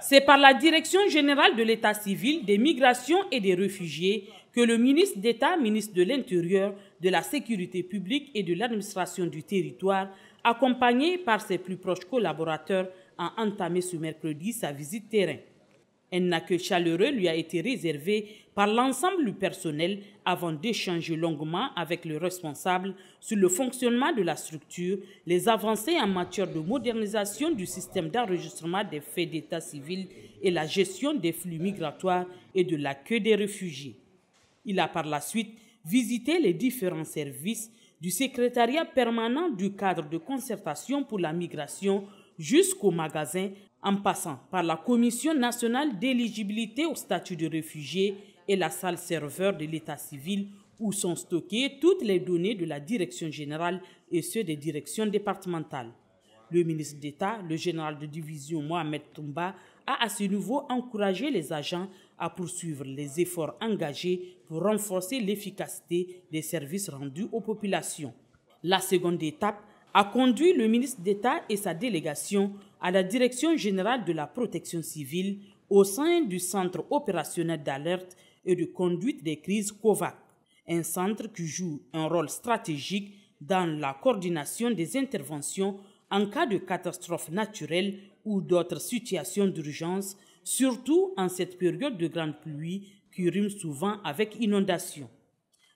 C'est par la Direction générale de l'État civil, des migrations et des réfugiés que le ministre d'État, ministre de l'Intérieur, de la Sécurité publique et de l'administration du territoire, accompagné par ses plus proches collaborateurs, a entamé ce mercredi sa visite terrain. Un accueil chaleureux lui a été réservé par l'ensemble du personnel avant d'échanger longuement avec le responsable sur le fonctionnement de la structure, les avancées en matière de modernisation du système d'enregistrement des faits d'état civil et la gestion des flux migratoires et de l'accueil des réfugiés. Il a par la suite visité les différents services du secrétariat permanent du cadre de concertation pour la migration jusqu'au magasin, en passant par la Commission nationale d'éligibilité au statut de réfugié et la salle serveur de l'État civil où sont stockées toutes les données de la direction générale et ceux des directions départementales. Le ministre d'État, le général de division Mohamed Toumba, a à ce niveau encouragé les agents à poursuivre les efforts engagés pour renforcer l'efficacité des services rendus aux populations. La seconde étape a conduit le ministre d'État et sa délégation à la Direction générale de la protection civile au sein du Centre opérationnel d'alerte et de conduite des crises COVAC, un centre qui joue un rôle stratégique dans la coordination des interventions en cas de catastrophe naturelle ou d'autres situations d'urgence, surtout en cette période de grande pluie qui rime souvent avec inondation.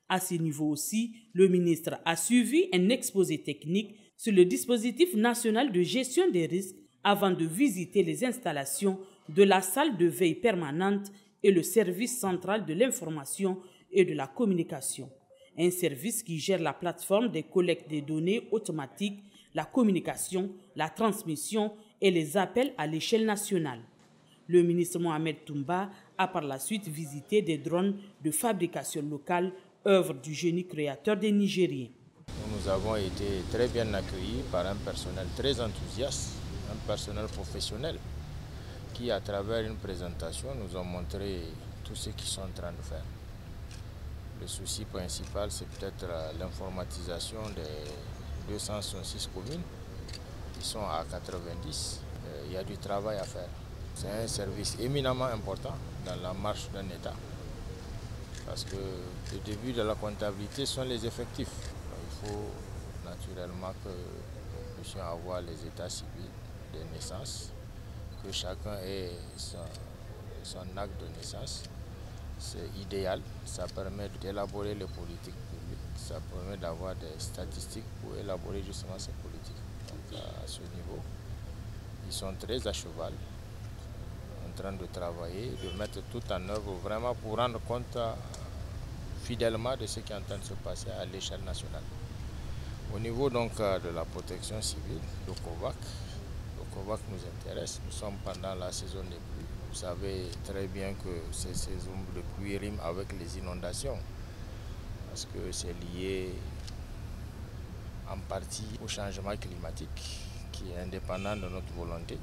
À ce niveau aussi, le ministre a suivi un exposé technique sur le dispositif national de gestion des risques avant de visiter les installations de la salle de veille permanente et le service central de l'information et de la communication, un service qui gère la plateforme des collectes des données automatiques, la communication, la transmission et les appels à l'échelle nationale. Le ministre Mohamed Toumba a par la suite visité des drones de fabrication locale, œuvre du génie créateur des Nigériens. Nous avons été très bien accueillis par un personnel très enthousiaste, un personnel professionnel qui, à travers une présentation, nous ont montré tout ce qu'ils sont en train de faire. Le souci principal, c'est peut-être l'informatisation des 266 communes qui sont à 90. Il y a du travail à faire. C'est un service éminemment important dans la marche d'un État. Parce que le début de la comptabilité sont les effectifs. Il faut naturellement que nous puissions avoir les états civils de naissance, que chacun ait son acte de naissance. C'est idéal, ça permet d'élaborer les politiques publiques, ça permet d'avoir des statistiques pour élaborer justement ces politiques. Donc à ce niveau, ils sont très à cheval, en train de travailler, de mettre tout en œuvre vraiment pour rendre compte fidèlement de ce qui est en train de se passer à l'échelle nationale. Au niveau donc de la protection civile, le COVAC nous intéresse. Nous sommes pendant la saison des pluies. Vous savez très bien que ces saisons de pluie riment avec les inondations parce que c'est lié en partie au changement climatique qui est indépendant de notre volonté.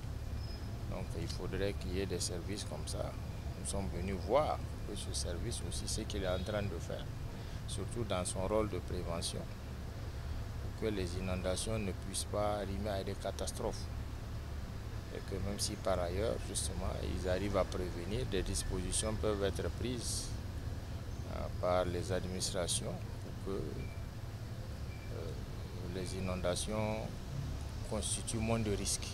Donc il faudrait qu'il y ait des services comme ça. Nous sommes venus voir que ce service aussi, ce qu'il est en train de faire, surtout dans son rôle de prévention, pour que les inondations ne puissent pas rimer à des catastrophes. Et que même si par ailleurs, justement, ils arrivent à prévenir, des dispositions peuvent être prises par les administrations pour que les inondations constituent moins de risques.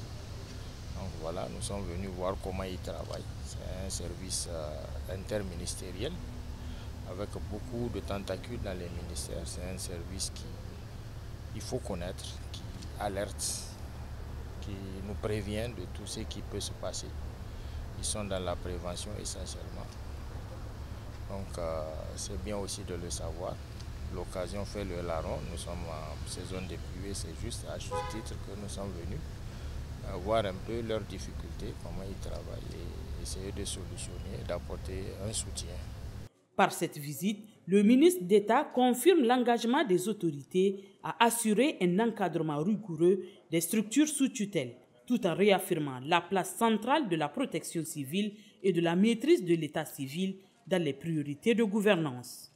Donc voilà, nous sommes venus voir comment ils travaillent. C'est un service interministériel avec beaucoup de tentacules dans les ministères. C'est un service qu'il faut connaître, qui alerte, qui nous prévient de tout ce qui peut se passer. Ils sont dans la prévention essentiellement. Donc c'est bien aussi de le savoir. L'occasion fait le larron. Nous sommes en saison de pluie et c'est juste à ce titre que nous sommes venus voir un peu leurs difficultés, comment ils travaillent et essayer de solutionner, d'apporter un soutien. Par cette visite, le ministre d'État confirme l'engagement des autorités à assurer un encadrement rigoureux des structures sous tutelle, tout en réaffirmant la place centrale de la protection civile et de la maîtrise de l'état civil dans les priorités de gouvernance.